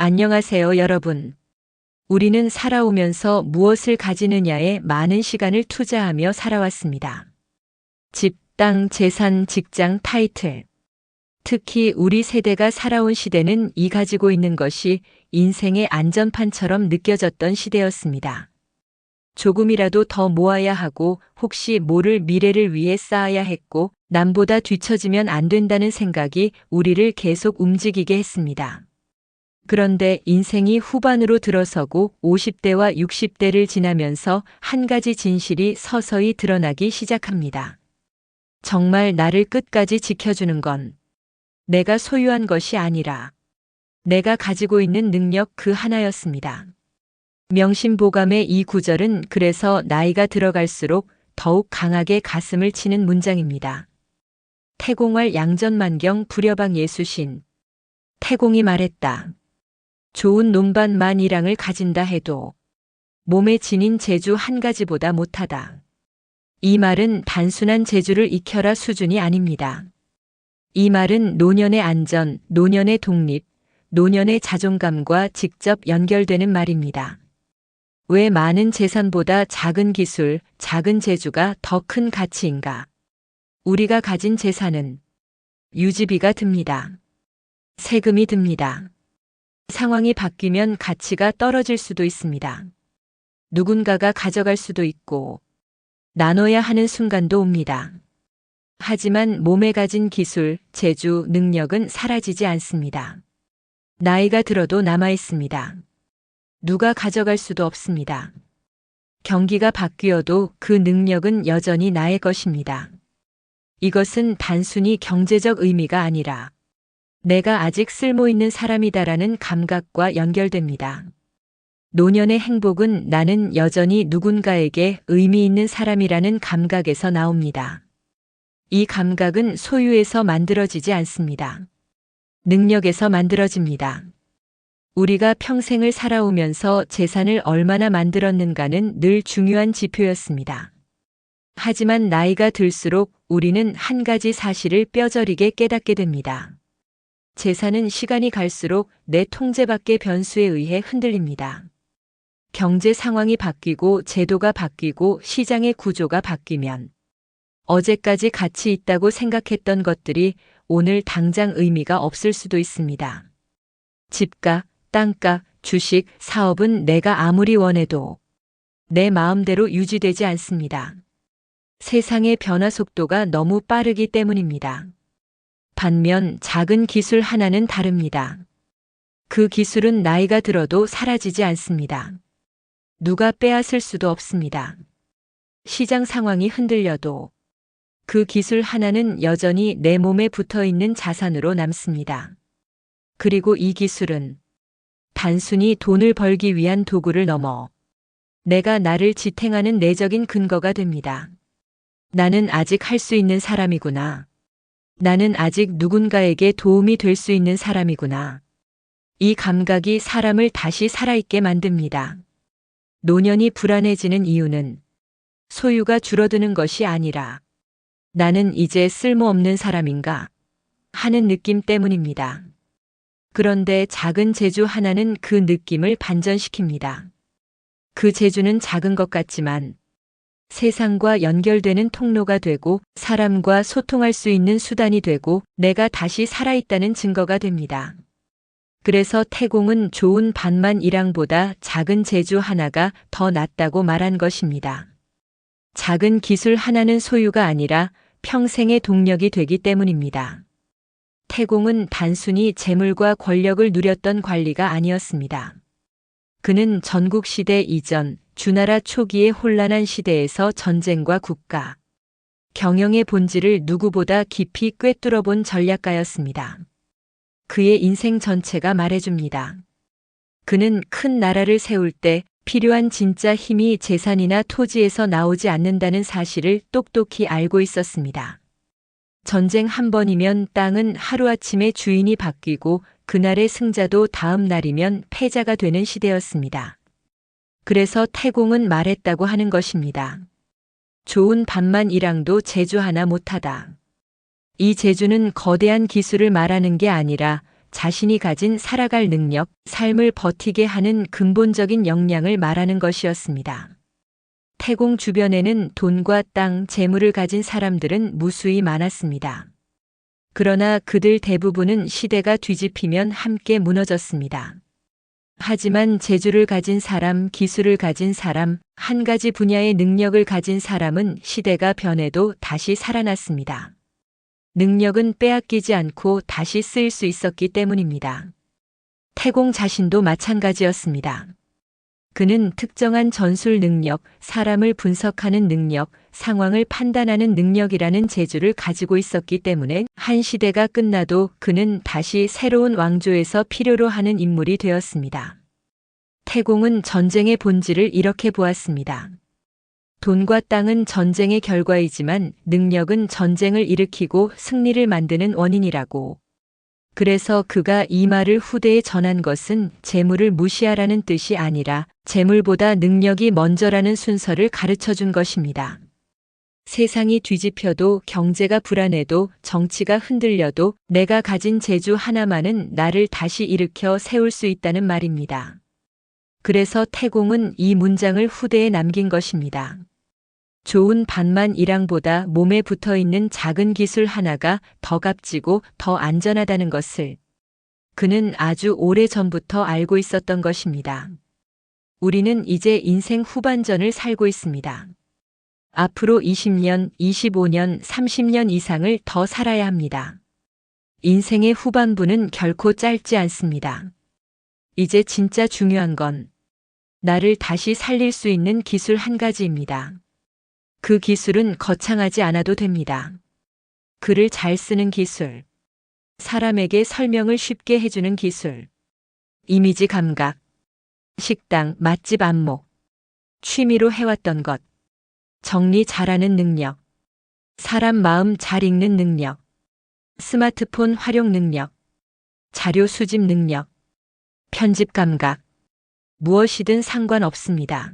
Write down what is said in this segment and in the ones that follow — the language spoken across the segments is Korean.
안녕하세요, 여러분. 우리는 살아오면서 무엇을 가지느냐에 많은 시간을 투자하며 살아왔습니다. 집, 땅, 재산, 직장, 타이틀. 특히 우리 세대가 살아온 시대는 이 가지고 있는 것이 인생의 안전판처럼 느껴졌던 시대였습니다. 조금이라도 더 모아야 하고 혹시 모를 미래를 위해 쌓아야 했고 남보다 뒤처지면 안 된다는 생각이 우리를 계속 움직이게 했습니다. 그런데 인생이 후반으로 들어서고 50대와 60대를 지나면서 한 가지 진실이 서서히 드러나기 시작합니다. 정말 나를 끝까지 지켜주는 건 내가 소유한 것이 아니라 내가 가지고 있는 능력 그 하나였습니다. 명심보감의 이 구절은 그래서 나이가 들어갈수록 더욱 강하게 가슴을 치는 문장입니다. 태공할 양전만경 불여방 예수신. 태공이 말했다. 좋은 논밭 만 일항을 가진다 해도 몸의 지닌 재주 한 가지보다 못하다. 이 말은 단순한 재주를 익혀라 수준이 아닙니다. 이 말은 노년의 안전, 노년의 독립, 노년의 자존감과 직접 연결되는 말입니다. 왜 많은 재산보다 작은 기술, 작은 재주가 더 큰 가치인가? 우리가 가진 재산은 유지비가 듭니다. 세금이 듭니다. 상황이 바뀌면 가치가 떨어질 수도 있습니다. 누군가가 가져갈 수도 있고 나눠야 하는 순간도 옵니다. 하지만 몸에 가진 기술, 재주, 능력은 사라지지 않습니다. 나이가 들어도 남아 있습니다. 누가 가져갈 수도 없습니다. 경기가 바뀌어도 그 능력은 여전히 나의 것입니다. 이것은 단순히 경제적 의미가 아니라 내가 아직 쓸모있는 사람이다라는 감각과 연결됩니다. 노년의 행복은 나는 여전히 누군가에게 의미 있는 사람이라는 감각에서 나옵니다. 이 감각은 소유에서 만들어지지 않습니다. 능력에서 만들어집니다. 우리가 평생을 살아오면서 재산을 얼마나 만들었는가는 늘 중요한 지표였습니다. 하지만 나이가 들수록 우리는 한 가지 사실을 뼈저리게 깨닫게 됩니다. 재산은 시간이 갈수록 내 통제 밖의 변수에 의해 흔들립니다. 경제 상황이 바뀌고 제도가 바뀌고 시장의 구조가 바뀌면 어제까지 가치 있다고 생각했던 것들이 오늘 당장 의미가 없을 수도 있습니다. 집값, 땅값, 주식, 사업은 내가 아무리 원해도 내 마음대로 유지되지 않습니다. 세상의 변화 속도가 너무 빠르기 때문입니다. 반면 작은 기술 하나는 다릅니다. 그 기술은 나이가 들어도 사라지지 않습니다. 누가 빼앗을 수도 없습니다. 시장 상황이 흔들려도 그 기술 하나는 여전히 내 몸에 붙어 있는 자산으로 남습니다. 그리고 이 기술은 단순히 돈을 벌기 위한 도구를 넘어 내가 나를 지탱하는 내적인 근거가 됩니다. 나는 아직 할 수 있는 사람이구나. 나는 아직 누군가에게 도움이 될 수 있는 사람이구나. 이 감각이 사람을 다시 살아있게 만듭니다. 노년이 불안해지는 이유는 소유가 줄어드는 것이 아니라 나는 이제 쓸모없는 사람인가 하는 느낌 때문입니다. 그런데 작은 재주 하나는 그 느낌을 반전시킵니다. 그 재주는 작은 것 같지만 세상과 연결되는 통로가 되고 사람과 소통할 수 있는 수단이 되고 내가 다시 살아있다는 증거가 됩니다. 그래서 태공은 좋은 밭만 일항보다 작은 재주 하나가 더 낫다고 말한 것입니다. 작은 기술 하나는 소유가 아니라 평생의 동력이 되기 때문입니다. 태공은 단순히 재물과 권력을 누렸던 관리가 아니었습니다. 그는 전국시대 이전, 주나라 초기의 혼란한 시대에서 전쟁과 국가, 경영의 본질을 누구보다 깊이 꿰뚫어 본 전략가였습니다. 그의 인생 전체가 말해줍니다. 그는 큰 나라를 세울 때 필요한 진짜 힘이 재산이나 토지에서 나오지 않는다는 사실을 똑똑히 알고 있었습니다. 전쟁 한 번이면 땅은 하루아침에 주인이 바뀌고 그날의 승자도 다음 날이면 패자가 되는 시대였습니다. 그래서 태공은 말했다고 하는 것입니다. 좋은 밭만 일항도 재주 하나 못하다. 이 재주는 거대한 기술을 말하는 게 아니라 자신이 가진 살아갈 능력, 삶을 버티게 하는 근본적인 역량을 말하는 것이었습니다. 태공 주변에는 돈과 땅, 재물을 가진 사람들은 무수히 많았습니다. 그러나 그들 대부분은 시대가 뒤집히면 함께 무너졌습니다. 하지만 재주를 가진 사람, 기술을 가진 사람, 한 가지 분야의 능력을 가진 사람은 시대가 변해도 다시 살아났습니다. 능력은 빼앗기지 않고 다시 쓰일 수 있었기 때문입니다. 태공 자신도 마찬가지였습니다. 그는 특정한 전술 능력, 사람을 분석하는 능력, 상황을 판단하는 능력이라는 재주를 가지고 있었기 때문에 한 시대가 끝나도 그는 다시 새로운 왕조에서 필요로 하는 인물이 되었습니다. 태공은 전쟁의 본질을 이렇게 보았습니다. 돈과 땅은 전쟁의 결과이지만 능력은 전쟁을 일으키고 승리를 만드는 원인이라고. 그래서 그가 이 말을 후대에 전한 것은 재물을 무시하라는 뜻이 아니라 재물보다 능력이 먼저라는 순서를 가르쳐 준 것입니다. 세상이 뒤집혀도 경제가 불안해도 정치가 흔들려도 내가 가진 재주 하나만은 나를 다시 일으켜 세울 수 있다는 말입니다. 그래서 태공은 이 문장을 후대에 남긴 것입니다. 좋은 반만 일항보다 몸에 붙어 있는 작은 기술 하나가 더 값지고 더 안전하다는 것을 그는 아주 오래 전부터 알고 있었던 것입니다. 우리는 이제 인생 후반전을 살고 있습니다. 앞으로 20년, 25년, 30년 이상을 더 살아야 합니다. 인생의 후반부는 결코 짧지 않습니다. 이제 진짜 중요한 건 나를 다시 살릴 수 있는 기술 한 가지입니다. 그 기술은 거창하지 않아도 됩니다. 글을 잘 쓰는 기술, 사람에게 설명을 쉽게 해주는 기술, 이미지 감각, 식당, 맛집 안목, 취미로 해왔던 것, 정리 잘하는 능력, 사람 마음 잘 읽는 능력, 스마트폰 활용 능력, 자료 수집 능력, 편집 감각, 무엇이든 상관없습니다.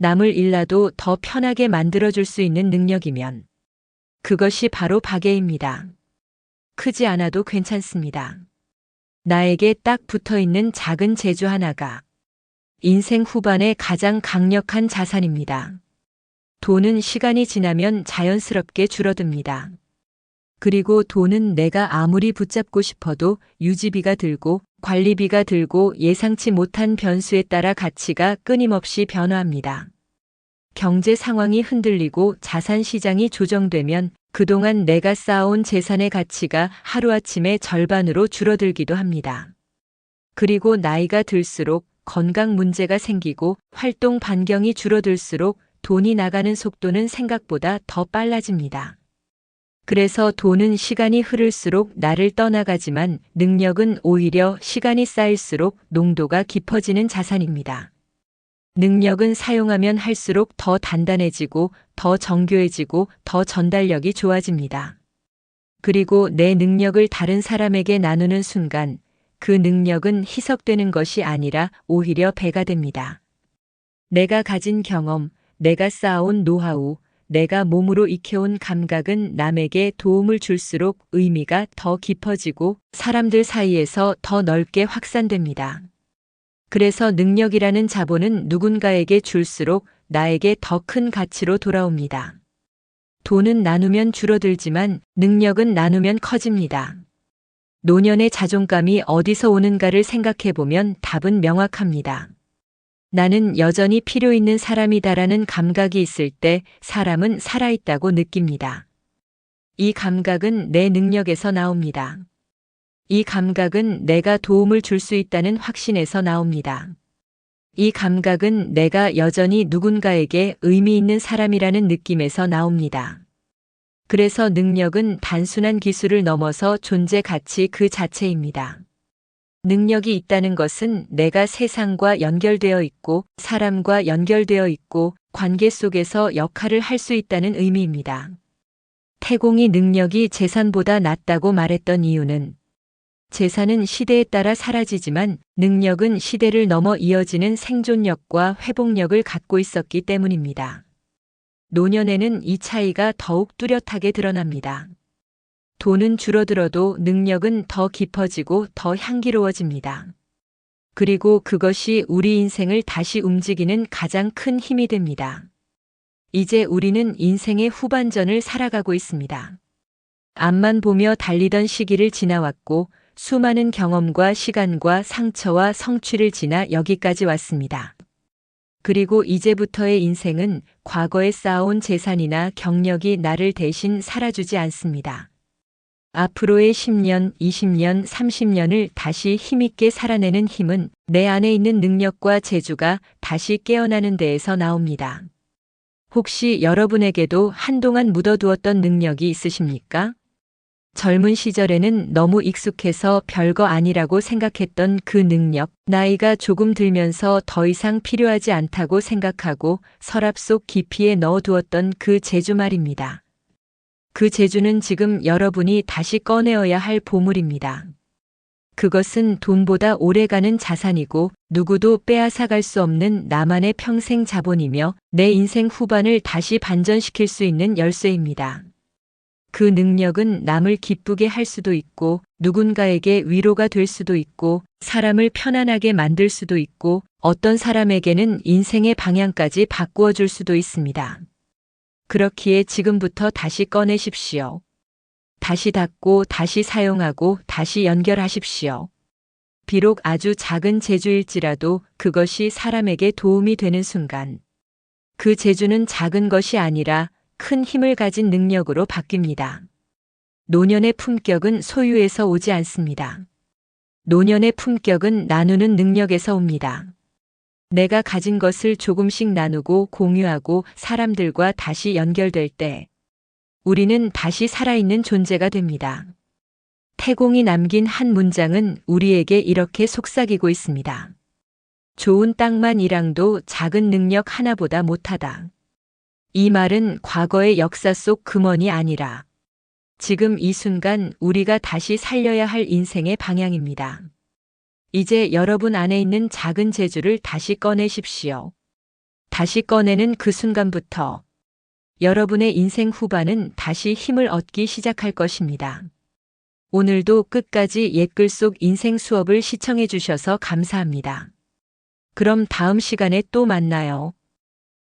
남을 일라도 더 편하게 만들어줄 수 있는 능력이면 그것이 바로 박애입니다. 크지 않아도 괜찮습니다. 나에게 딱 붙어 있는 작은 재주 하나가 인생 후반의 가장 강력한 자산입니다. 돈은 시간이 지나면 자연스럽게 줄어듭니다. 그리고 돈은 내가 아무리 붙잡고 싶어도 유지비가 들고 관리비가 들고 예상치 못한 변수에 따라 가치가 끊임없이 변화합니다. 경제 상황이 흔들리고 자산 시장이 조정되면 그동안 내가 쌓아온 재산의 가치가 하루아침에 절반으로 줄어들기도 합니다. 그리고 나이가 들수록 건강 문제가 생기고 활동 반경이 줄어들수록 돈이 나가는 속도는 생각보다 더 빨라집니다. 그래서 돈은 시간이 흐를수록 나를 떠나가지만 능력은 오히려 시간이 쌓일수록 농도가 깊어지는 자산입니다. 능력은 사용하면 할수록 더 단단해지고 더 정교해지고 더 전달력이 좋아집니다. 그리고 내 능력을 다른 사람에게 나누는 순간 그 능력은 희석되는 것이 아니라 오히려 배가 됩니다. 내가 가진 경험, 내가 쌓아온 노하우, 내가 몸으로 익혀온 감각은 남에게 도움을 줄수록 의미가 더 깊어지고 사람들 사이에서 더 넓게 확산됩니다. 그래서 능력이라는 자본은 누군가에게 줄수록 나에게 더 큰 가치로 돌아옵니다. 돈은 나누면 줄어들지만 능력은 나누면 커집니다. 노년의 자존감이 어디서 오는가를 생각해보면 답은 명확합니다. 나는 여전히 필요 있는 사람이다라는 감각이 있을 때 사람은 살아있다고 느낍니다. 이 감각은 내 능력에서 나옵니다. 이 감각은 내가 도움을 줄 수 있다는 확신에서 나옵니다. 이 감각은 내가 여전히 누군가에게 의미 있는 사람이라는 느낌에서 나옵니다. 그래서 능력은 단순한 기술을 넘어서 존재 가치 그 자체입니다. 능력이 있다는 것은 내가 세상과 연결되어 있고 사람과 연결되어 있고 관계 속에서 역할을 할 수 있다는 의미입니다. 태공이 능력이 재산보다 낫다고 말했던 이유는 재산은 시대에 따라 사라지지만 능력은 시대를 넘어 이어지는 생존력과 회복력을 갖고 있었기 때문입니다. 노년에는 이 차이가 더욱 뚜렷하게 드러납니다. 돈은 줄어들어도 능력은 더 깊어지고 더 향기로워집니다. 그리고 그것이 우리 인생을 다시 움직이는 가장 큰 힘이 됩니다. 이제 우리는 인생의 후반전을 살아가고 있습니다. 앞만 보며 달리던 시기를 지나왔고 수많은 경험과 시간과 상처와 성취를 지나 여기까지 왔습니다. 그리고 이제부터의 인생은 과거에 쌓아온 재산이나 경력이 나를 대신 살아주지 않습니다. 앞으로의 10년, 20년, 30년을 다시 힘있게 살아내는 힘은 내 안에 있는 능력과 재주가 다시 깨어나는 데에서 나옵니다. 혹시 여러분에게도 한동안 묻어두었던 능력이 있으십니까? 젊은 시절에는 너무 익숙해서 별거 아니라고 생각했던 그 능력, 나이가 조금 들면서 더 이상 필요하지 않다고 생각하고 서랍 속 깊이에 넣어두었던 그 재주 말입니다. 그 재주는 지금 여러분이 다시 꺼내어야 할 보물입니다. 그것은 돈보다 오래가는 자산이고 누구도 빼앗아갈 수 없는 나만의 평생 자본이며 내 인생 후반을 다시 반전시킬 수 있는 열쇠입니다. 그 능력은 남을 기쁘게 할 수도 있고 누군가에게 위로가 될 수도 있고 사람을 편안하게 만들 수도 있고 어떤 사람에게는 인생의 방향까지 바꾸어 줄 수도 있습니다. 그렇기에 지금부터 다시 꺼내십시오. 다시 닫고 다시 사용하고 다시 연결하십시오. 비록 아주 작은 재주일지라도 그것이 사람에게 도움이 되는 순간 그 재주는 작은 것이 아니라 큰 힘을 가진 능력으로 바뀝니다. 노년의 품격은 소유에서 오지 않습니다. 노년의 품격은 나누는 능력에서 옵니다. 내가 가진 것을 조금씩 나누고 공유하고 사람들과 다시 연결될 때 우리는 다시 살아있는 존재가 됩니다. 태공이 남긴 한 문장은 우리에게 이렇게 속삭이고 있습니다. 좋은 땅만 일항도 작은 능력 하나보다 못하다. 이 말은 과거의 역사 속 금원이 아니라 지금 이 순간 우리가 다시 살려야 할 인생의 방향입니다. 이제 여러분 안에 있는 작은 재주를 다시 꺼내십시오. 다시 꺼내는 그 순간부터 여러분의 인생 후반은 다시 힘을 얻기 시작할 것입니다. 오늘도 끝까지 옛글 속 인생 수업을 시청해 주셔서 감사합니다. 그럼 다음 시간에 또 만나요.